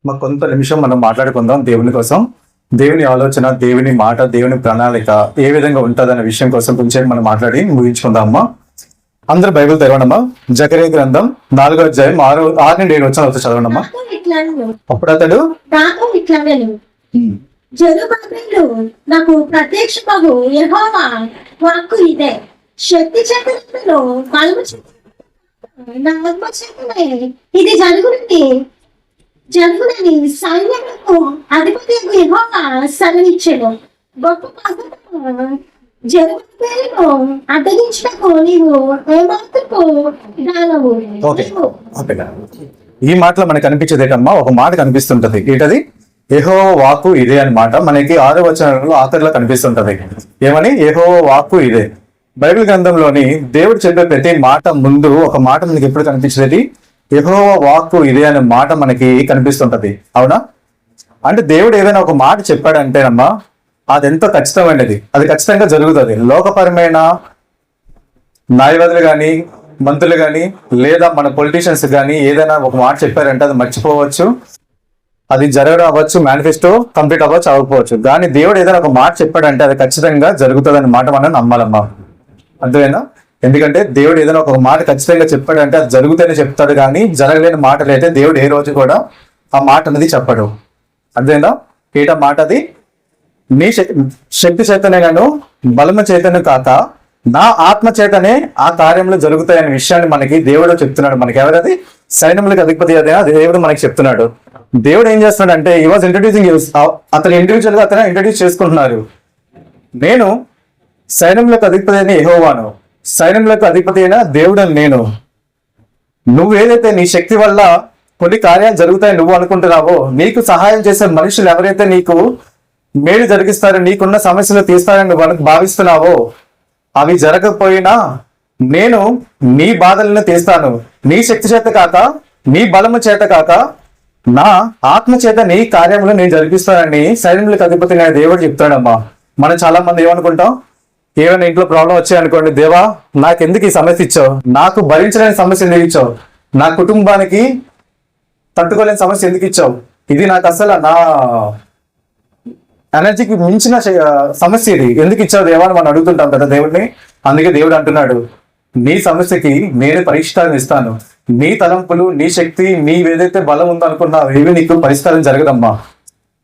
మాకు కొంత నిమిషం మనం మాట్లాడుకుందాం దేవుని కోసం. దేవుని ఆలోచన, దేవుని మాట, దేవుని ప్రణాళిక ఏ విధంగా ఉంటుందనే విషయం కోసం కొంచెం మనం మాట్లాడి ముగించుకుందామమ్మా. అందరూ బైబిల్ తెరవండమ్మా. జకరియా గ్రంథం 4వ అధ్యాయం 6 నుండి 7 వచనాలు చదవండమ్మా. అప్పుడు అతడు జెరుబ్బాబెలు నాకు ప్రత్యక్షమగు యెహోవా వాక్కు ఇదే, శక్తి చక్రంలో బలము నా ఆత్మ చేతనే ఇది జరుగునని సైన్యములకు అధిపతి యెహోవా సెలవిచ్చెను. గొప్ప పర్వతము జెరుబ్బాబెలును అడ్డగించుటకు నీవు ఏమాత్రపు దానవు. ఈ మాటలో మనకు కనిపించేది ఏంటమ్మా? ఒక మాట కనిపిస్తుంటది. ఏంటది? యెహోవా వాక్కు ఇదే అని మాట మనకి 6వ వచనంలో ఆఖరిలో కనిపిస్తుంటది. ఏమని? యెహోవా వాక్కు ఇదే. బైబిల్ గ్రంథంలోని దేవుడు చెప్పే ప్రతి మాట ముందు ఒక మాట మనకి ఎప్పుడు కనిపించేది? యెహోవా వాక్కు ఇదే అనే మాట మనకి కనిపిస్తుంటది. అవునా? అంటే దేవుడు ఏదైనా ఒక మాట చెప్పాడంటేనమ్మా అది ఎంతో ఖచ్చితమైనది, అది ఖచ్చితంగా జరుగుతుంది. లోకపరమైన న్యాయవాదులు కానీ, మంత్రులు కానీ, లేదా మన పొలిటీషియన్స్ కానీ ఏదైనా ఒక మాట చెప్పారంటే అది మర్చిపోవచ్చు, అది జరగడం అవ్వచ్చు, మేనిఫెస్టో కంప్లీట్ అవ్వచ్చు, అవ్వకపోవచ్చు. కానీ దేవుడు ఏదైనా ఒక మాట చెప్పాడంటే అది ఖచ్చితంగా జరుగుతుంది అనే మాట మనం నమ్మాలమ్మా. అంతేనా? ఎందుకంటే దేవుడు ఏదైనా ఒక మాట ఖచ్చితంగా చెప్పాడంటే అది జరుగుతూనే చెప్తాడు, కానీ జరగలేని మాటలు అయితే దేవుడు ఏ రోజు కూడా ఆ మాట అనేది చెప్పడు. అర్థమైందా? ఏటా మాట? అది నీ శక్తి చేతనే గాను బలము చేతను కాక నా ఆత్మ చేతనే ఆ కార్యంలో జరుగుతాయనే విషయాన్ని మనకి దేవుడు చెప్తున్నాడు. మనకి ఎవరది? సైన్యములకు అధిపతి అదేనా దేవుడు మనకి చెప్తున్నాడు. దేవుడు ఏం చేస్తున్నాడు అంటే ఈ వాజ్ ఇంట్రడ్యూసింగ్, అతను ఇండివిజువల్ గా అతను ఇంట్రడ్యూస్ చేసుకుంటున్నారు. నేను సైన్యములకు అధిపతి అయిన యెహోవాను, సైన్యములకు అధిపతి అయిన దేవుడు నేను. నువ్వు ఏదైతే నీ శక్తి వల్ల కొన్ని కార్యాలు జరుగుతాయని నువ్వు అనుకుంటున్నావో, నీకు సహాయం చేసే మనుషులు ఎవరైతే నీకు మేలు జరిగిస్తారో, నీకున్న సమస్యలు తీస్తారని నువ్వు భావిస్తున్నావో, అవి జరగకపోయినా నేను నీ బాధలను తీస్తాను. నీ శక్తి చేత కాక, నీ బలము చేత కాక, నా ఆత్మ చేత నీ కార్యములు నేను జరిపిస్తానని సైన్యములకు అధిపతి అయిన దేవుడు చెప్తాడమ్మా. మనం చాలా మంది ఏమనుకుంటాం? ఏమైనా ఇంట్లో ప్రాబ్లం వచ్చాయనుకోండి, దేవా నాకెందుకు ఈ సమస్య ఇచ్చావు, నాకు భరించలేని సమస్య ఎందుకు ఇచ్చావు, నా కుటుంబానికి తట్టుకోలేని సమస్య ఎందుకు ఇచ్చావు, ఇది నాకు అసలు నా ఎనర్జీకి మించిన సమస్య, ఇది ఎందుకు ఇచ్చావు దేవా అని మనం అడుగుతుంటాం కదా దేవుడిని. అందుకే దేవుడు అంటున్నాడు, నీ సమస్యకి నేను పరిష్కారం ఇస్తాను. నీ తలంపులు, నీ శక్తి, నీవేదైతే బలం ఉందో అనుకున్నావు ఏవి నీకు పరిష్కారం జరగదమ్మా.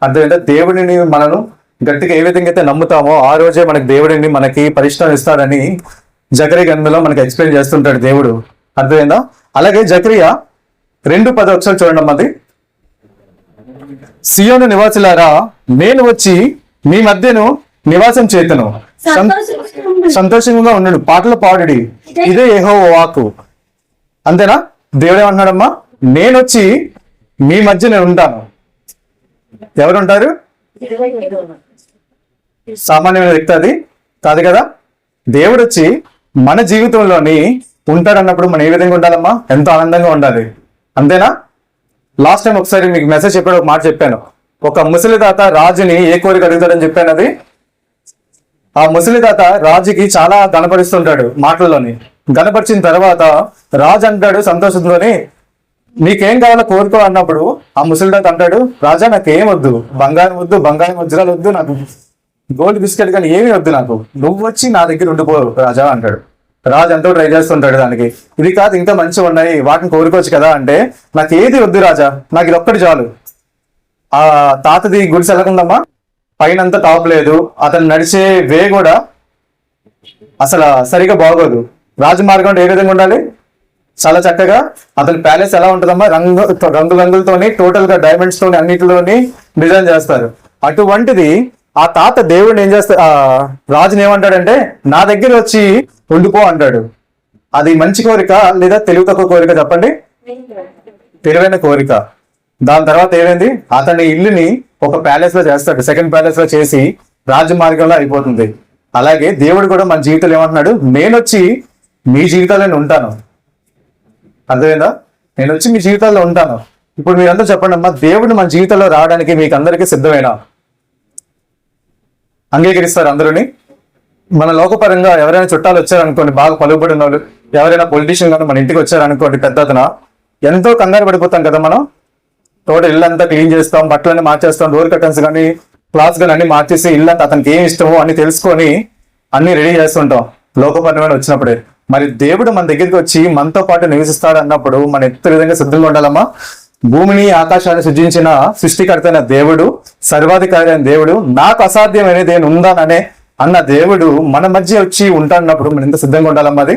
అర్థమైందా? దేవుడిని మనను గట్టిగా ఏ విధంగా అయితే నమ్ముతామో ఆ రోజే మనకి దేవుడిని మనకి పరిష్కారం ఇస్తాడని జకరియా గ్రంథంలో మనకి ఎక్స్ప్లెయిన్ చేస్తుంటాడు దేవుడు. అర్థమైందా? అలాగే జకరియా 2:10 ఒకసారి చూడండి అమ్మది. సియోను నివాసులారా, నేను వచ్చి మీ మధ్యను నివాసం చేతును, సంతోషంగా ఉండు, పాటలు పాడుడి, ఇదే యెహోవా వాక్కు. అంతేనా? దేవుడు ఏమన్నాడమ్మా? నేను వచ్చి మీ మధ్య నేను ఉంటాను. ఎవరుంటారు? సామాన్యమైన వ్యక్తి అది కాదు కదా. దేవుడు వచ్చి మన జీవితంలోని ఉంటాడన్నప్పుడు మనం ఏ విధంగా ఉండాలమ్మా? ఎంతో ఆనందంగా ఉండాలి. అంతేనా? లాస్ట్ టైం ఒకసారి మీకు మెసేజ్ చెప్పాడు, ఒక మాట చెప్పాను. ఒక ముసలి తాత రాజుని ఏ కోరిక అడుగుతాడని చెప్పాను. అది ఆ ముసలి తాత రాజుకి చాలా గణపరుస్తుంటాడు మాటల్లోని. గణపరిచిన తర్వాత రాజు అంటాడు సంతోషంతోని, నీకేం కావాలో కోరుకో అన్నప్పుడు ఆ ముసలి తాత అంటాడు, రాజా నాకేం వద్దు, బంగారం వద్దు, బంగారం వజ్రాలు వద్దు, నాకు గోల్డ్ బిస్కెట్ కానీ ఏమీ వద్దు, నాకు నువ్వు వచ్చి నా దగ్గర ఉండిపో రాజా అంటాడు. రాజు ఎంతో ట్రై చేస్తుంటాడు దానికి. ఇది కాదు ఇంకా మంచిగా ఉన్నాయి, వాటిని కోరుకోవచ్చు కదా అంటే, నాకు ఏది వద్దు రాజా, నాకు ఇది ఒక్కటి చాలు. ఆ తాతది గుడిసె ఎలాగుందమ్మా? పైనంతా టాప్ లేదు, అతను నడిచే వే కూడా అసలు సరిగా బాగోదు. రాజమార్గం ఏ విధంగా ఉండాలి? చాలా చక్కగా. అతని ప్యాలెస్ ఎలా ఉంటుందమ్మా? రంగులతోని, టోటల్ గా డైమండ్స్ తోని, అన్నిటిలోని డిజైన్ చేస్తారు. అటువంటిది ఆ తాత దేవుడిని ఏం చేస్తా, రాజుని ఏమంటాడంటే నా దగ్గర వచ్చి ఉండిపో అంటాడు. అది మంచి కోరిక లేదా తెలివి తక్కువ కోరిక చెప్పండి? తెలివైన కోరిక. దాని తర్వాత ఏమైంది? అతని ఇల్లుని ఒక ప్యాలెస్ లో చేస్తాడు, సెకండ్ ప్యాలెస్ లో చేసి రాజమార్గంలో అయిపోతుంది. అలాగే దేవుడు కూడా మన జీవితంలో ఏమంటున్నాడు? నేను వచ్చి మీ జీవితాల్లో ఉంటాను. అర్థమైందా? నేను వచ్చి మీ జీవితాల్లో ఉంటాను. ఇప్పుడు మీరంతా చెప్పండి అమ్మా, దేవుడు మన జీవితంలో రావడానికి మీకు అందరికీ సిద్ధమేనా? అంగీకరిస్తారు అందరూని? మన లోకపరంగా ఎవరైనా చుట్టాలు వచ్చారనుకోండి, బాగా పలుకుబడిన వాళ్ళు, ఎవరైనా పొలిటీషియన్ కానీ మన ఇంటికి వచ్చారనుకోండి, పెద్ద అతన, ఎంతో కంగారు పడిపోతాం కదా మనం. టోటల్ ఇల్లు అంతా క్లీన్ చేస్తాం, బట్టలన్నీ మార్చేస్తాం, డోర్ కర్టన్స్ కానీ క్లాత్స్ కానీ అన్ని మార్చేసి ఇల్లు అంతా అతనికి ఏం ఇష్టమో అని తెలుసుకొని అన్ని రెడీ చేస్తుంటాం లోకపరమైన వచ్చినప్పుడే. మరి దేవుడు మన దగ్గరికి వచ్చి మనతో పాటు నివసిస్తాడు అన్నప్పుడు మన ఎంత విధంగా సిద్ధంగా ఉండాలమ్మా. భూమిని ఆకాశాన్ని సృజించిన సృష్టికర్త అయిన దేవుడు, సర్వాధికారి అయిన దేవుడు, నాకు అసాధ్యమైనది ఏమి ఉందాననే అన్న దేవుడు మన మధ్య వచ్చి ఉంటాన్నప్పుడు మనం ఎంత సిద్ధంగా ఉండాలమ్మా. అది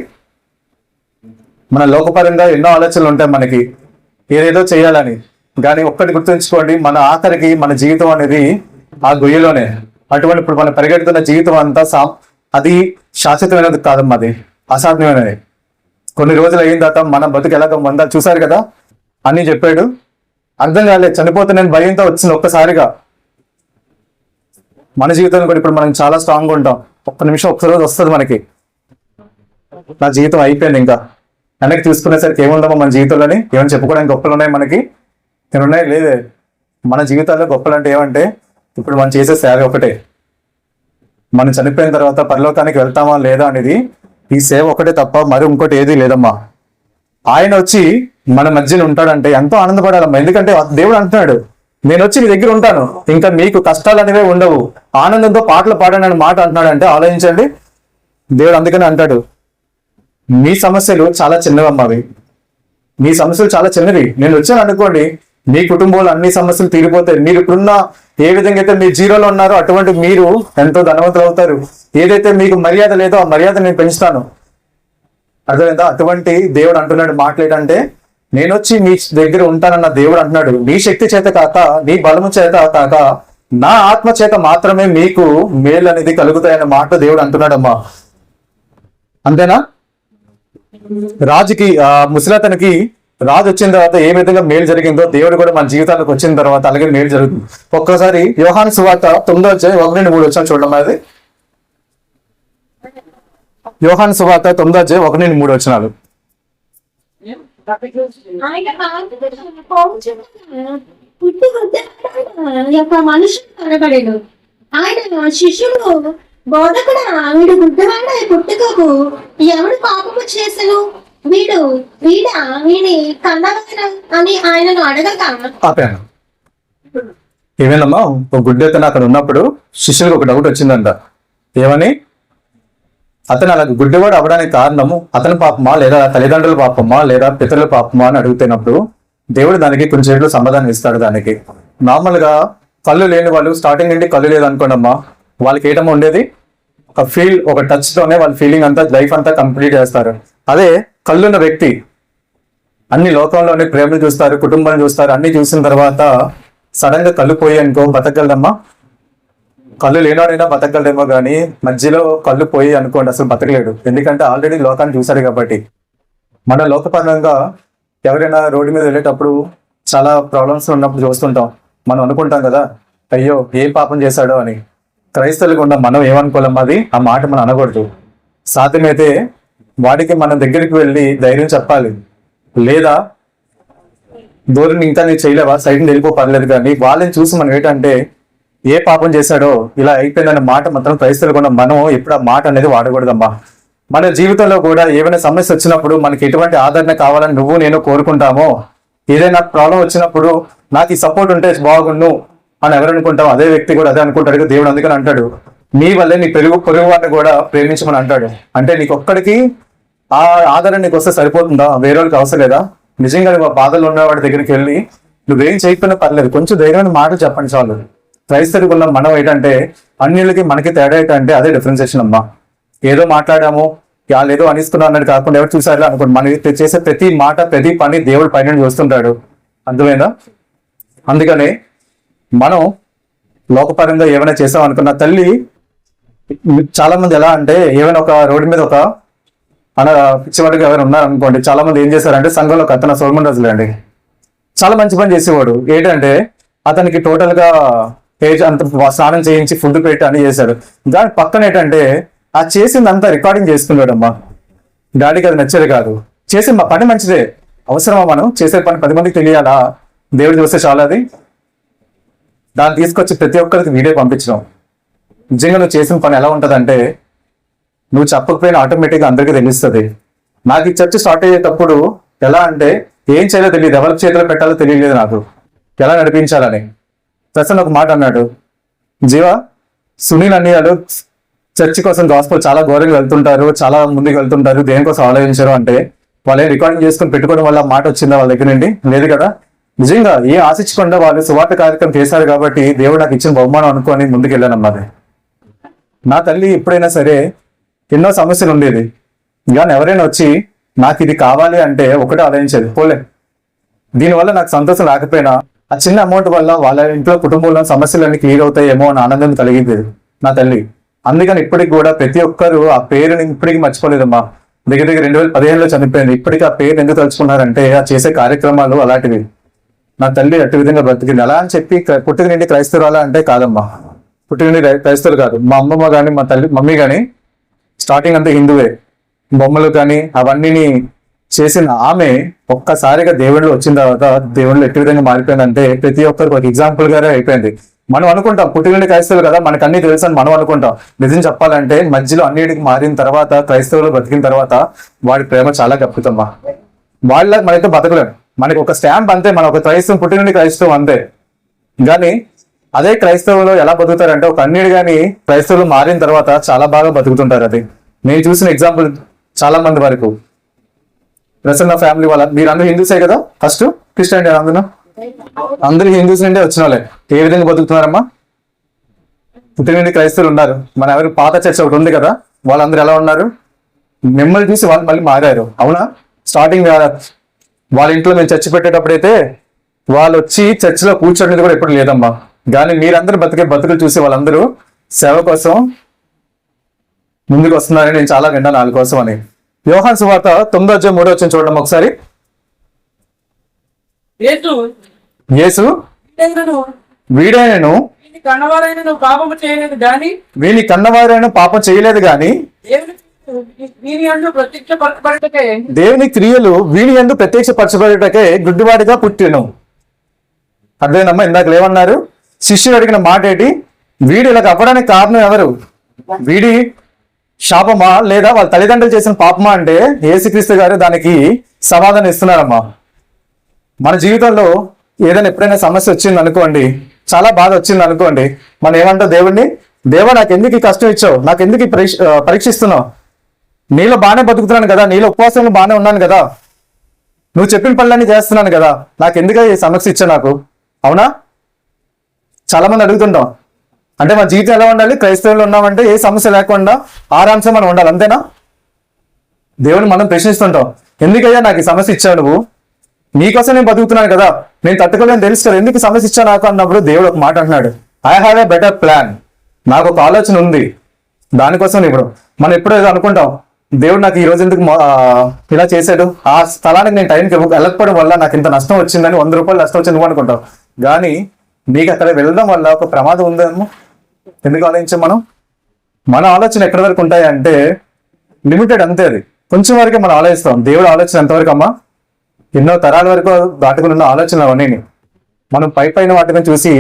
మన లోకపరంగా ఎన్నో ఆలోచనలు ఉంటాయి మనకి ఏదేదో చేయాలని, కానీ ఒక్కటి గుర్తుంచుకోండి, మన ఆఖరికి మన జీవితం అనేది ఆ గొయ్యలోనే. అటువంటి ఇప్పుడు మనం పరిగెడుతున్న జీవితం అంతా అది శాశ్వతమైనది కాదమ్మా, అది అసాధ్యమైనది. కొన్ని రోజులు అయిన తర్వాత మన బతుకు ఎలాగ మందాలు చూసారు కదా, అన్ని చెప్పాడు. అర్థం కాలేదు, చనిపోతే నేను భయంతో వచ్చింది ఒక్కసారిగా. మన జీవితంలో కూడా ఇప్పుడు మనం చాలా స్ట్రాంగ్గా ఉంటాం. ఒక్క నిమిషం ఒక్క రోజు వస్తుంది మనకి, నా జీవితం అయిపోయింది, ఇంకా వెనక్కి తీసుకునేసరికి ఏముందమ్మా మన జీవితంలోని, ఏమైనా చెప్పుకోవడానికి గొప్పలు ఉన్నాయి మనకి? ఉన్నాయి లేదే. మన జీవితాల్లో గొప్పలు అంటే ఏమంటే ఇప్పుడు మనం చేసే సేవ ఒకటే. మనం చనిపోయిన తర్వాత పరలోకానికి వెళ్తామా లేదా అనేది ఈ సేవ ఒకటే తప్ప మరి ఇంకోటి ఏది లేదమ్మా. ఆయన వచ్చి మన మధ్యన ఉంటాడంటే ఎంతో ఆనందపడాలమ్మా. ఎందుకంటే దేవుడు అంటున్నాడు, నేను వచ్చి మీ దగ్గర ఉంటాను, ఇంకా మీకు కష్టాలు అనేవే ఉండవు, ఆనందంతో పాటలు పాడని అనే మాట అంటున్నాడు. అంటే ఆలోచించండి, దేవుడు అందుకనే అంటాడు, మీ సమస్యలు చాలా చిన్నవమ్మా, అవి మీ సమస్యలు చాలా చిన్నవి. నేను వచ్చాను అనుకోండి, మీ కుటుంబంలో అన్ని సమస్యలు తీరిపోతాయి. మీరు ఇప్పుడున్న ఏ విధంగా అయితే మీరు జీరోలో ఉన్నారో అటువంటి మీరు ఎంతో ధనవంతులు అవుతారు. ఏదైతే మీకు మర్యాద లేదో ఆ మర్యాద నేను పెంచుతాను. అర్థమైందా? అటువంటి దేవుడు అంటున్నాడు మాట్లాడంటే, నేను వచ్చి మీ దగ్గర ఉంటానన్న దేవుడు అంటున్నాడు, నీ శక్తి చేత కాక, నీ బలము చేత కాక, నా ఆత్మ చేత మాత్రమే మీకు మేలు అనేది కలుగుతాయన్న మాట దేవుడు అంటున్నాడమ్మా. అంతేనా? రాజుకి ముసలతనికి రాజు వచ్చిన తర్వాత ఏ విధంగా మేలు జరిగిందో దేవుడు కూడా మన జీవితాలకు వచ్చిన తర్వాత అలాగే మేలు జరుగుతుంది. ఒక్కసారి యోహాను సువార్త 9:1-3 వచ్చాను చూడమ్మా. అది యోహాను సువార్త 9:1-3 వచ్చినారు. మనుషులు కనబడేడు. ఆయన శిష్యులు, బోధకుడు వీడు గుడ్డివాడ పుట్టుకకు ఎవడు పాపము చేసను, వీడి కన్నవారా అని ఆయనను అడగగా ఆపాను. ఏమేనమ్మా, ఒక గుడ్డెతను అక్కడ ఉన్నప్పుడు శిష్యులకు ఒక డౌట్ వచ్చిందంట. ఏమని? అతను అలా గుడ్డివాడు అవడానికి కారణము అతని పాపమా లేదా తల్లిదండ్రుల పాపమా లేదా పితరుల పాపమా అని అడుగుతున్నప్పుడు దేవుడు దానికి కొంచెం సమాధానం ఇస్తాడు. దానికి నార్మల్ గా కళ్ళు లేని వాళ్ళు స్టార్టింగ్ నుండి కళ్ళు లేదు అనుకోండమ్మా, వాళ్ళకి ఏటమ్మా ఉండేది ఒక ఫీల్, ఒక టచ్ తోనే వాళ్ళ ఫీలింగ్ అంతా లైఫ్ అంతా కంప్లీట్ చేస్తారు. అదే కళ్ళున్న వ్యక్తి అన్ని లోకంలోని ప్రేమను చూస్తారు, కుటుంబాన్ని చూస్తారు, అన్ని చూసిన తర్వాత సడన్ గా కళ్ళు పోయి అనుకో బతకగలదమ్మా? కళ్ళు లేనాడైనా బతకగలడేమో కానీ మధ్యలో కళ్ళు పోయి అనుకోండి అసలు బతకలేడు. ఎందుకంటే ఆల్రెడీ లోకాన్ని చూశారు కాబట్టి. మన లోకపరంగా ఎవరైనా రోడ్డు మీద వెళ్ళేటప్పుడు చాలా ప్రాబ్లమ్స్ ఉన్నప్పుడు చూస్తుంటాం. మనం అనుకుంటాం కదా, అయ్యో ఏం పాపం చేశాడో అని. క్రైస్తవులకు ఉన్న మనం ఏమనుకోలేం, అది ఆ మాట మనం అనకూడదు. సాధ్యమైతే వాడికి మనం దగ్గరికి వెళ్ళి ధైర్యం చెప్పాలి. లేదా దూరం ఇంకా నేను చేయలేవా, సైడ్ని వెళ్ళిపో పర్లేదు, కానీ వాళ్ళని చూసి మనం ఏంటంటే ఏ పాపం చేశాడో ఇలా అయిపోయిందనే మాట మాత్రం క్రైస్తవులకు ఉన్న మనం ఎప్పుడు ఆ మాట అనేది వాడకూడదమ్మా. మన జీవితంలో కూడా ఏమైనా సమస్య వచ్చినప్పుడు మనకి ఎటువంటి ఆదరణ కావాలని నువ్వు నేను కోరుకుంటామో, ఏదైనా ప్రాబ్లం వచ్చినప్పుడు నాకు ఈ సపోర్ట్ ఉంటే బాగుండు అని ఎవరు అనుకుంటాం, అదే వ్యక్తి కూడా అదే అనుకుంటాడు. దేవుడు అందుకని అంటాడు, నీ వల్లే నీ పొరుగు వారిని కూడా ప్రేమించమని అంటాడు. అంటే నీకు ఒక్కడికి ఆ ఆదరణ నీకు వస్తే సరిపోతుందా? వేరే వాళ్ళకి అవసరం లేదా? నిజంగా నువ్వు బాధలు ఉన్న వాడి దగ్గరికి వెళ్ళి నువ్వేం చేయకపోయినా పర్లేదు, కొంచెం ధైర్యమైన మాటలు చెప్పండి చాలు. క్రైస్తవులకు ఉన్న మనం ఏంటంటే అన్నిళ్ళకి మనకి తేడా ఏంటంటే అదే డిఫరెన్సేషన్ అమ్మా. ఏదో మాట్లాడాము, వాళ్ళు ఏదో అనిస్తున్నా అన్నది కాకుండా ఎవరు చూసారు అనుకోండి, మనం చేసే ప్రతి మాట ప్రతి పని దేవుడు పైన చూస్తుంటాడు. అర్థమైందా? అందుకనే మనం లోకపరంగా ఏమైనా చేసాం అనుకున్న తల్లి, చాలా మంది ఎలా అంటే ఏమైనా ఒక రోడ్డు మీద ఒక పిచ్చివాడిగా ఎవరైనా ఉన్నారనుకోండి, చాలా మంది ఏం చేశారంటే సంఘంలో ఒక అతను సోల్మన్ రాజులే అండి, చాలా మంచి పని చేసేవాడు. ఏంటంటే అతనికి టోటల్ గా అంత స్నానం చేయించి ఫుడ్ పెట్టి అని చేశాడు. దాని పక్కన ఏంటంటే ఆ చేసిందంతా రికార్డింగ్ చేసుకున్నాడమ్మా. డాడీకి అది నచ్చేది కాదు. చేసే పని మంచిదే, అవసరమా మనం చేసే పని 10 మందికి తెలియాలా? దేవుడు చూస్తే చాలా. అది దాన్ని తీసుకొచ్చి ప్రతి ఒక్కరికి వీడియో పంపించడం. నిజంగా నువ్వు చేసిన పని ఎలా ఉంటుందంటే నువ్వు చెప్పకపోయినా ఆటోమేటిక్గా అందరికీ తెలుస్తుంది. నాకు ఈ చర్చ స్టార్ట్ అయ్యేటప్పుడు ఎలా అంటే ఏం చేయాలో తెలియదు, ఎవరి చేతిలో పెట్టాలో తెలియలేదు నాకు. ఎలా నడిపించాలని. ప్రసన్న ఒక మాట అన్నాడు, జీవ సునీల్ అన్నయ్యలు చర్చి కోసం గాస్పల్ చాలా ఘోరంగా వెళ్తుంటారు, చాలా ముందుకు వెళ్తుంటారు, దేనికోసం ఆలోచించారు అంటే వాళ్ళు రికార్డింగ్ చేసుకుని పెట్టుకోవడం వల్ల మాట వచ్చిందా వాళ్ళ దగ్గర నుండి? లేదు కదా. నిజంగా ఏ ఆశించకుండా వాళ్ళు సువార్త కార్యక్రమం చేశారు కాబట్టి దేవుడు నాకు ఇచ్చిన బహుమానం అనుకోని ముందుకు వెళ్ళానమ్మా. నా తల్లి ఎప్పుడైనా సరే ఎన్నో సమస్యలు ఉండేది, కానీ ఎవరైనా వచ్చి నాకు ఇది కావాలి అంటే ఒకటే ఆలోచించేది, పోలే దీనివల్ల నాకు సంతోషం రాకపోయినా ఆ చిన్న అమౌంట్ వల్ల వాళ్ళ ఇంట్లో కుటుంబంలో సమస్యలన్నీ క్లియర్ అవుతాయేమో అని ఆనందం కలిగింది నా తల్లి. అందుకని ఇప్పటికి కూడా ప్రతి ఒక్కరు ఆ పేరుని ఇప్పటికీ మర్చిపోలేదమ్మా. దగ్గర దగ్గర 2015లో చనిపోయింది. ఇప్పటికీ ఆ పేరు ఎందుకు తలుచుకున్నారంటే ఆ చేసే కార్యక్రమాలు అలాంటివి. నా తల్లి అటు విధంగా బ్రతికింది. అలా అని చెప్పి పుట్టిన నుండి క్రైస్తవురాలా అంటే కాదమ్మా, పుట్టిన నుండి క్రైస్తవులు కాదు. మా అమ్మమ్మ కానీ మా తల్లి మమ్మీ కానీ స్టార్టింగ్ అంతా హిందువే. బొమ్మలు కానీ అవన్నీ చేసిన ఆమె ఒక్కసారిగా దేవుళ్ళు వచ్చిన తర్వాత దేవుళ్ళు ఎట్టి విధంగా మారిపోయిందంటే ప్రతి ఒక్కరికి ఒక ఎగ్జాంపుల్ గానే అయిపోయింది. మనం అనుకుంటాం పుట్టిన నుండి క్రైస్తవులు కదా మనకు అన్ని తెలుసు అని మనం అనుకుంటాం. నిజం చెప్పాలంటే మధ్యలో అన్నిటికి మారిన తర్వాత క్రైస్తవులు బతికిన తర్వాత వాడి ప్రేమ చాలా గొప్పదమ్మా. వాళ్ళ మనతో బతకలేం. మనకి ఒక స్టాంప్ అంతే, మన ఒక క్రైస్తవం పుట్టిన నుండి క్రైస్తవం అంతే. కానీ అదే క్రైస్తవులు ఎలా బతుకుతారంటే ఒక అన్నిటి కానీ క్రైస్తవులు మారిన తర్వాత చాలా బాగా బతుకుతుంటారు. అది నేను చూసిన ఎగ్జాంపుల్ చాలా మంది వరకు. ప్రసన్న ఫ్యామిలీ వాళ్ళ మీరందరూ హిందూసే కదా, ఫస్ట్ క్రిస్టియన్ అందరూ హిందూస్ నుండే వచ్చిన వాళ్ళే. ఏ విధంగా బతుకుతున్నారమ్మా? పుట్టిన నుండి క్రైస్తవులు ఉన్నారు. మన ఎవరు పాత చర్చ ఒకటి ఉంది కదా, వాళ్ళందరూ ఎలా ఉన్నారు? మిమ్మల్ని చూసి వాళ్ళు మళ్ళీ మారారు. అవునా? స్టార్టింగ్ వాళ్ళ ఇంట్లో మేము చర్చ పెట్టేటప్పుడైతే వాళ్ళు వచ్చి చర్చిలో కూర్చోడానికి కూడా ఎప్పుడు లేదమ్మా. కానీ మీరందరూ బతికే బతుకులు చూసి వాళ్ళందరూ సేవ కోసం ముందుకు వస్తున్నారని నేను చాలా విన్నాను వాళ్ళ కోసం అని. యోహాను సువార్త 9:3 చూడడం ఒకసారి. యేసు వీడైనను వీని కన్నవారైన పాపం చేయలేదు గాని దేవుని క్రియలు వీని యందు ప్రత్యక్షపరచబడుటకే గుడ్డివాడిగా పుట్టెను. అర్థమైందమ్మా? ఇందాక ఏమన్నారు? శిష్యుడు అడిగిన మాట ఏంటి? వీడు ఇలా అవ్వడానికి కారణం ఎవరు? వీడి శాపమా లేదా వాళ్ళ తల్లిదండ్రులు చేసిన పాపమా అంటే యేసుక్రీస్తు గారు దానికి సమాధానం ఇస్తున్నారమ్మా. మన జీవితంలో ఏదైనా ఎప్పుడైనా సమస్య వచ్చింది అనుకోండి, చాలా బాధ వచ్చింది అనుకోండి, మనం ఏమంటాం దేవుణ్ణి? దేవా నాకు ఎందుకు ఈ కష్టం ఇచ్చావు, నాకు ఎందుకు ఈ పరీక్షిస్తున్నావు? నీలో బాగానే బతుకుతున్నాను కదా, నీలో ఉపవాసంలో బాగానే ఉన్నాను కదా, నువ్వు చెప్పిన పనులన్నీ చేస్తున్నాను కదా, నాకు ఎందుకు ఈ సమస్య ఇచ్చావు నాకు? అవునా? చాలా మంది అడుగుతుంటాం. అంటే మన జీవితం ఎలా ఉండాలి? క్రైస్తవులు ఉన్నామంటే ఏ సమస్య లేకుండా ఆరాంశం మనం ఉండాలి, అంతేనా? దేవుని మనం ప్రశ్నిస్తుంటాం, ఎందుకయ్యా నాకు ఈ సమస్య ఇచ్చావు? నువ్వు నీకోసం నేను బతుకుతున్నాను కదా, నేను తట్టుకోలేని తెలుసు కదా, ఎందుకు సమస్య ఇచ్చా నాకు అన్నప్పుడు దేవుడు ఒక మాట అంటున్నాడు, I have a better plan. నాకు ఒక ఆలోచన ఉంది, దానికోసం ఇప్పుడు మనం ఎప్పుడో ఏదో అనుకుంటాం, దేవుడు నాకు ఈ రోజు ఎందుకు ఇలా చేశాడు, ఆ స్థలానికి నేను టైంకి వెళ్ళకపోవడం వల్ల నాకు ఇంత నష్టం వచ్చిందని 100 రూపాయలు నష్టం వచ్చింది నువ్వు అనుకుంటావు. కానీ నీకు అక్కడ వెళ్ళడం వల్ల ఒక ప్రమాదం ఉందేమో. ఎందుకు ఆలోచించాం మనం? మన ఆలోచన ఎక్కడి వరకు ఉంటాయి అంటే లిమిటెడ్, అంతే. అది కొంచెం వరకే మనం ఆలోచిస్తాం. దేవుడు ఆలోచన ఎంతవరకు అమ్మా? ఎన్నో తరాల వరకు దాటుకుని ఉన్న ఆలోచనలు అవన్నీ. మనం పైన వాటిని చూసి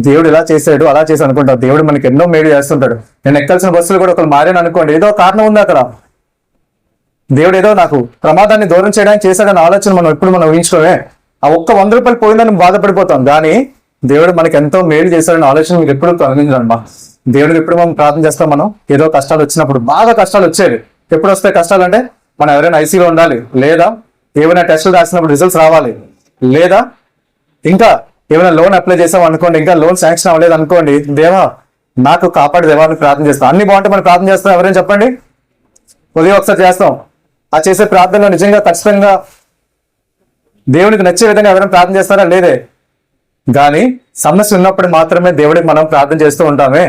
దేవుడు ఇలా చేశాడు అలా చేసి అనుకుంటాం. దేవుడు మనకి ఎన్నో మేలు చేస్తుంటాడు. నేను ఎక్కాల్సిన బస్సులు కూడా ఒకరు మారాను అనుకోండి, ఏదో కారణం ఉంది అక్కడ. దేవుడు ఏదో నాకు ప్రమాదాన్ని దూరం చేయడానికి చేశాడని ఆలోచన మనం ఎప్పుడు మనం ఊహించుకోవే. ఆ ఒక్క 100 రూపాయలు పోయిందని బాధపడిపోతాం. కానీ దేవుడు మనకి ఎంతో మేలు చేశాడని ఆలోచన మీకు ఎప్పుడు కలిగించడమ్మా. దేవుడికి ఎప్పుడు మనం ప్రార్థన చేస్తాం? మనం ఏదో కష్టాలు వచ్చినప్పుడు, బాగా కష్టాలు వచ్చేవి. ఎప్పుడు వస్తాయి కష్టాలు అంటే మనం ఎవరైనా ఐసీలో ఉండాలి, లేదా ఏమైనా టెస్టులు రాసినప్పుడు రిజల్ట్స్ రావాలి, లేదా ఇంకా ఏమైనా లోన్ అప్లై చేసాం అనుకోండి, ఇంకా లోన్ శాంక్షన్ అవ్వలేదు అనుకోండి, దేవా నాకు కాపాడు దేవాన్ని ప్రార్థన చేస్తాం. అన్ని బాగుంటే మనం ప్రార్థన చేస్తాం. ఎవరైనా చెప్పండి? ఉదయం ఒకసారి చేస్తాం. ఆ చేసే ప్రార్థనలో నిజంగా ఖచ్చితంగా దేవునికి నచ్చే విధంగా ఎవరైనా ప్రార్థన చేస్తారా? లేదే. కానీ సమస్య ఉన్నప్పుడు మాత్రమే దేవుడికి మనం ప్రార్థన చేస్తూ ఉంటామే.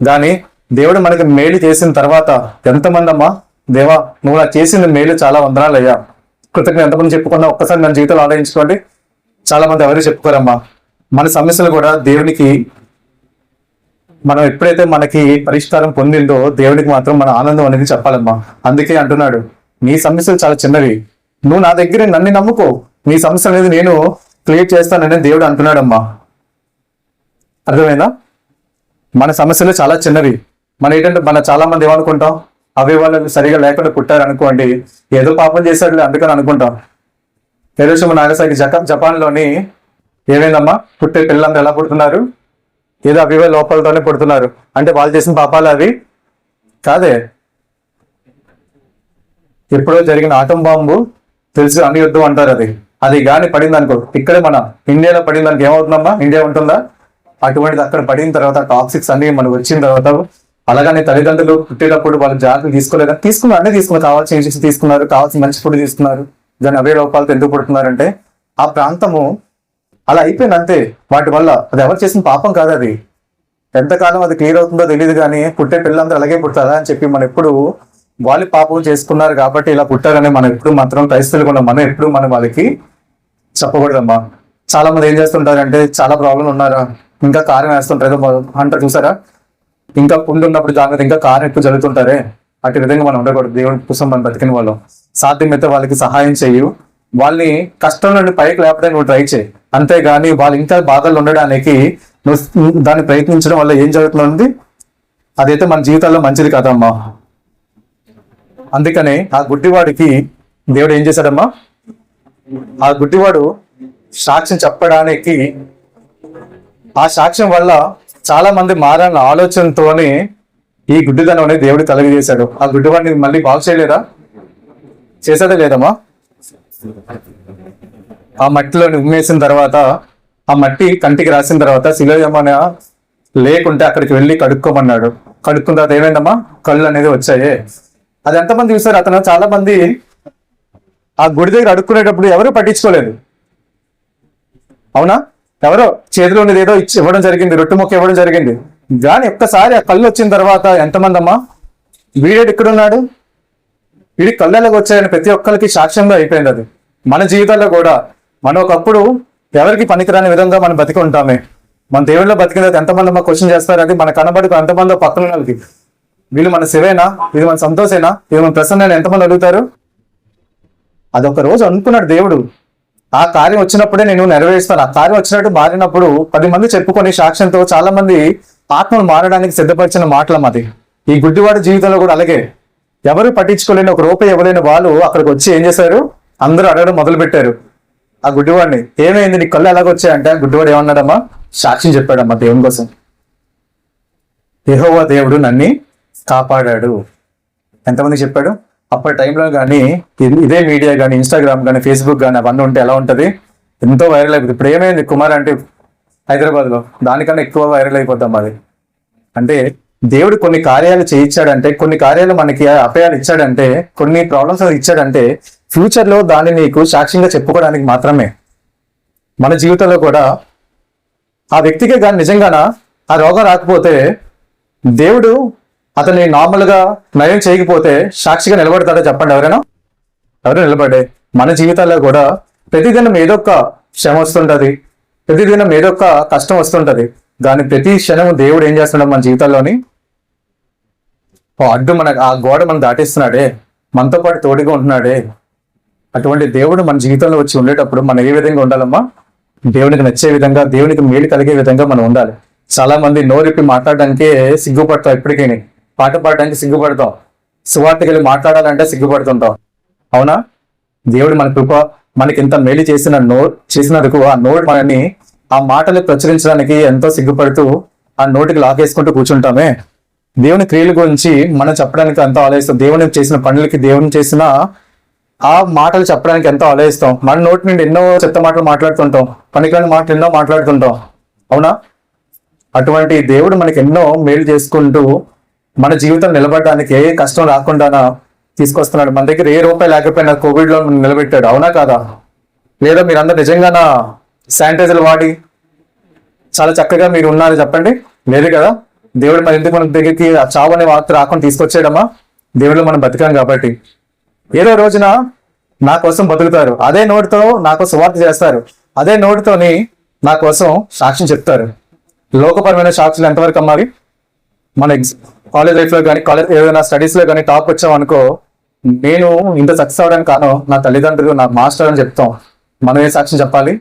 కానీ దేవుడు మనకి మేలు చేసిన తర్వాత ఎంతమంది అమ్మా, దేవా నువ్వు నాకు చేసిన మేలు చాలా వందనాలు అయ్యా, కృతజ్ఞత ఎంతమంది చెప్పుకున్నా ఒక్కసారి మన జీవితంలో ఆలోచించుకోండి. చాలా మంది ఎవరు చెప్పుకోరమ్మా. మన సమస్యలు కూడా దేవునికి మనం ఎప్పుడైతే మనకి పరిష్కారం పొందిందో దేవునికి మాత్రం మన ఆనందం అనేది చెప్పాలమ్మా. అందుకే అంటున్నాడు, నీ సమస్యలు చాలా చిన్నవి, నువ్వు నా దగ్గర నన్ను నమ్ముకో, నీ సమస్య అనేది నేను క్లియర్ చేస్తానని దేవుడు అంటున్నాడమ్మా. అర్థమైందా? మన సమస్యలు చాలా చిన్నవి. మన చాలా మంది ఏమనుకుంటాం, అవి వాళ్ళు సరిగా లేకుండా పుట్టారు అనుకోండి, ఏదో పాపం చేశాడులే అందుకని అనుకుంటాం. ఏదో నాగసాకి జపాన్లోని ఏమైందమ్మా? పుట్టే పిల్లలంతా ఎలా పుడుతున్నారు? ఏదో అవివే లోపాలతోనే పుడుతున్నారు. అంటే వాళ్ళు చేసిన పాపాలు అవి కాదే. ఎప్పుడో జరిగిన ఆటం బాంబు తెలుసు అణు యుద్ధం అంటారు. అది కానీ పడింది అనుకో, ఇక్కడే మన ఇండియాలో పడిన దానికి ఏమవుతుందమ్మా? ఇండియా ఉంటుందా? అటువంటిది అక్కడ పడిన తర్వాత టాక్సిక్స్ అన్ని మనకు వచ్చిన తర్వాత, అలాగని తల్లిదండ్రులు పుట్టేటప్పుడు వాళ్ళు జాగ్రత్తలు తీసుకోలేదా? తీసుకున్నారు, కావాల్సిన ఇంజక్షన్ తీసుకున్నారు, కావాల్సిన మంచి ఫుడ్ తీసుకున్నారు. దాని అవే లోపాలతో ఎందుకు పుడుతున్నారంటే ఆ ప్రాంతము అలా అయిపోయింది అంతే. వాటి వల్ల అది ఎవరు చేసిన పాపం కాదు. అది ఎంతకాలం అది క్లియర్ అవుతుందో తెలియదు, కానీ పుట్టే పిల్లలందరూ అలాగే పుడతారా అని చెప్పి మనం ఎప్పుడు వాళ్ళు పాపం చేసుకున్నారు కాబట్టి ఇలా పుట్టారని మనం ఎప్పుడు మాత్రం క్రైస్తవులు మనం ఎప్పుడు మనం వాళ్ళకి చెప్పకూడదమ్మా. చాలా మంది ఏం చేస్తుంటారంటే చాలా ప్రాబ్లం ఉన్నారా, ఇంకా కారం వేస్తుంటారు అంటారు చూసారా, ఇంకా పుండు ఉన్నప్పుడు జాగ్రత్త, ఇంకా కారం ఎక్కువ జరుగుతుంటారే. అటు విధంగా మనం ఉండకూడదు. దేవుడి కోసం మనం బతికిన వాళ్ళం. సాధ్యమైతే వాళ్ళకి సహాయం చేయు, వాళ్ళని కష్టం నుండి పైకి లేపడానికి నువ్వు ట్రై చేయి. అంతేగాని వాళ్ళు ఇంకా బాధలు ఉండడానికి నువ్వు దాన్ని ప్రయత్నించడం వల్ల ఏం జరుగుతుంది, అదైతే మన జీవితాల్లో మంచిది కాదమ్మా. అందుకనే ఆ గుడ్డివాడికి దేవుడు ఏం చేశాడమ్మా? ఆ గుడ్డివాడు సాక్ష్యం చెప్పడానికి, ఆ సాక్ష్యం వల్ల చాలా మంది మారాలన్న ఆలోచనతోనే ఈ గుడ్డిదనం అనేది దేవుడు కలుగజేశాడు. ఆ గుడ్డివాడిని మళ్ళీ బాగు చేయలేదా? చేసేదే లేదమ్మా. ఆ మట్టిలోని ఉమ్మేసిన తర్వాత, ఆ మట్టి కంటికి రాసిన తర్వాత శిలోయమన లేకుంటే అక్కడికి వెళ్ళి కడుక్కోమన్నాడు. కడుక్కున్న తర్వాత ఏమైందమ్మా? కళ్ళు అనేది వచ్చాయి. అది ఎంతమంది చూసారు? అతను చాలా మంది ఆ గుడి దగ్గర అడుక్కునేటప్పుడు ఎవరు పట్టించుకోలేదు, అవునా? ఎవరో చేతిలో ఉన్నది ఏదో ఇవ్వడం జరిగింది, రొట్టె మొక్క ఇవ్వడం జరిగింది. కానీ ఒక్కసారి ఆ కళ్ళు వచ్చిన తర్వాత ఎంతమంది అమ్మా, వీడేడు ఇక్కడున్నాడు, వీడి కళ్ళకి వచ్చాయని ప్రతి ఒక్కరికి సాక్ష్యంగా అయిపోయింది. అది మన జీవితాల్లో కూడా మనం ఒకప్పుడు ఎవరికి పనికిరాని విధంగా మనం బతికి ఉంటామే. మన దేవుళ్ళలో బతికిన ఎంతమంది అమ్మా క్వశ్చన్ చేస్తారు. అది మన కనబడికి ఎంతమంది పక్కన వాళ్ళకి, వీళ్ళు మన శివేనా, ఇది మన సంతోషేనా, ఇది మన ప్రసన్న ఎంతమంది అడుగుతారు? అది ఒక రోజు అనుకున్నాడు దేవుడు, ఆ కార్యం వచ్చినప్పుడే నేను నెరవేరుస్తాను. ఆ కార్యం వచ్చినట్టు మారినప్పుడు 10 మంది చెప్పుకొని సాక్ష్యంతో చాలా మంది ఆత్మను మారడానికి సిద్ధపరిచిన మాటలం అది. ఈ గుడ్డివాడి జీవితంలో కూడా అలాగే. ఎవరు పట్టించుకోలేని, ఒక రూపాయి ఇవ్వలేని వాళ్ళు అక్కడికి వచ్చి ఏం చేశారు? అందరూ అడగడం మొదలు పెట్టారు ఆ గుడ్డివాడిని. ఏమైంది, నీ కళ్ళు ఎలాగొచ్చాయంటే గుడ్డివాడు ఏమన్నాడమ్మా? సాక్ష్యం చెప్పాడమ్మా దేవుని కోసం. యెహోవా దేవుడు నన్ను కాపాడాడు. ఎంతమంది చెప్పాడు? అప్పటి టైంలో కానీ ఇదే మీడియా కానీ, ఇన్స్టాగ్రామ్ కానీ, ఫేస్బుక్ కానీ అవన్నీ ఉంటే ఎలా ఉంటుంది? ఎంతో వైరల్ అయిపోతుంది. ఇప్పుడు ఏమైంది కుమార్ అంటే హైదరాబాద్లో దానికన్నా ఎక్కువ వైరల్ అయిపోతాం. అది అంటే దేవుడు కొన్ని కార్యాలు చేయించాడంటే, కొన్ని కార్యాలు మనకి అపాయాలు ఇచ్చాడంటే, కొన్ని ప్రాబ్లమ్స్ ఇచ్చాడంటే ఫ్యూచర్లో దాన్ని నీకు సాక్ష్యంగా చెప్పుకోవడానికి మాత్రమే. మన జీవితంలో కూడా ఆ వ్యక్తికే కానీ నిజంగానా ఆ రోగం రాకపోతే దేవుడు అతన్ని నార్మల్గా నయం చేయకపోతే సాక్షిగా నిలబడతాడో చెప్పండి? ఎవరు నిలబడే? మన జీవితాల్లో కూడా ప్రతిదినం ఏదో ఒక శ్రమ వస్తుంటది, ప్రతిదినం ఏదో ఒక కష్టం వస్తుంటది. దాని ప్రతి క్షణం దేవుడు ఏం చేస్తున్నాడు మన జీవితాల్లోని? అడ్డు ఆ గోడ మనం దాటిస్తున్నాడే, మనతో పాటు తోడుగా ఉంటున్నాడే. అటువంటి దేవుడు మన జీవితంలో వచ్చి ఉండేటప్పుడు మనం ఏ విధంగా ఉండాలమ్మా? దేవునికి నచ్చే విధంగా, దేవునికి మేలు కలిగే విధంగా మనం ఉండాలి. చాలా మంది నోరిప్పి మాట్లాడడానికే సిగ్గుపడతాం. ఇప్పటికీ పాట పాడడానికి సిగ్గుపడతాం, సువార్తకి వెళ్ళి మాట్లాడాలంటే సిగ్గుపడుతుంటాం, అవునా? దేవుడు మన కృప మనకి ఎంత మేలు చేసినందుకు ఆ నోట్ మనని ఆ మాటలు ప్రచురించడానికి ఎంతో సిగ్గుపడుతూ ఆ నోటికి లాగేసుకుంటూ కూర్చుంటామే. దేవుని క్రియల గురించి మనం చెప్పడానికి ఎంతో ఆలోచిస్తాం. దేవుని చేసిన పనులకి, దేవుని చేసిన ఆ మాటలు చెప్పడానికి ఎంతో ఆలోచిస్తాం. మన నోటి నుండి ఎన్నో చెత్త మాటలు మాట్లాడుతుంటాం, పనికిరాని మాటలు ఎన్నో మాట్లాడుతుంటాం, అవునా? అటువంటి దేవుడు మనకి ఎన్నో మేలు చేసుకుంటూ మన జీవితం నిలబడడానికి ఏ కష్టం రాకుండా తీసుకొస్తున్నాడు. మన దగ్గర ఏ రూపాయి లేకపోయినా కోవిడ్ లో నిలబెట్టాడు, అవునా కాదా? లేదా మీరందరూ నిజంగా శానిటైజర్లు వాడి చాలా చక్కగా మీరు ఉన్నారు చెప్పండి? లేదు కదా. దేవుడు మరి ఎందుకు మన దగ్గరికి ఆ చావు అనే వార్త రాకుండా తీసుకొచ్చాడమ్మా? దేవుడు మనం బతికాం కాబట్టి. ఏదో రోజున నా కోసం బతుకుతారు, అదే నోటితో నాకు సువార్త చేస్తారు, అదే నోటితోని నా కోసం సాక్ష్యం చెప్తారు. లోకపరమైన సాక్షులు ఎంతవరకు అమ్మాలి? మన కాలేజ్ లైఫ్ లో కానీ, ఏదైనా స్టడీస్ లో కానీ టాప్ వచ్చాం అనుకో, నేను ఇంత సక్సెస్ అవడానికి కారణం నా తల్లిదండ్రులు, నా మాస్టర్ అని చెప్తాం. మనం ఏ సాక్ష్యం చెప్పాలి?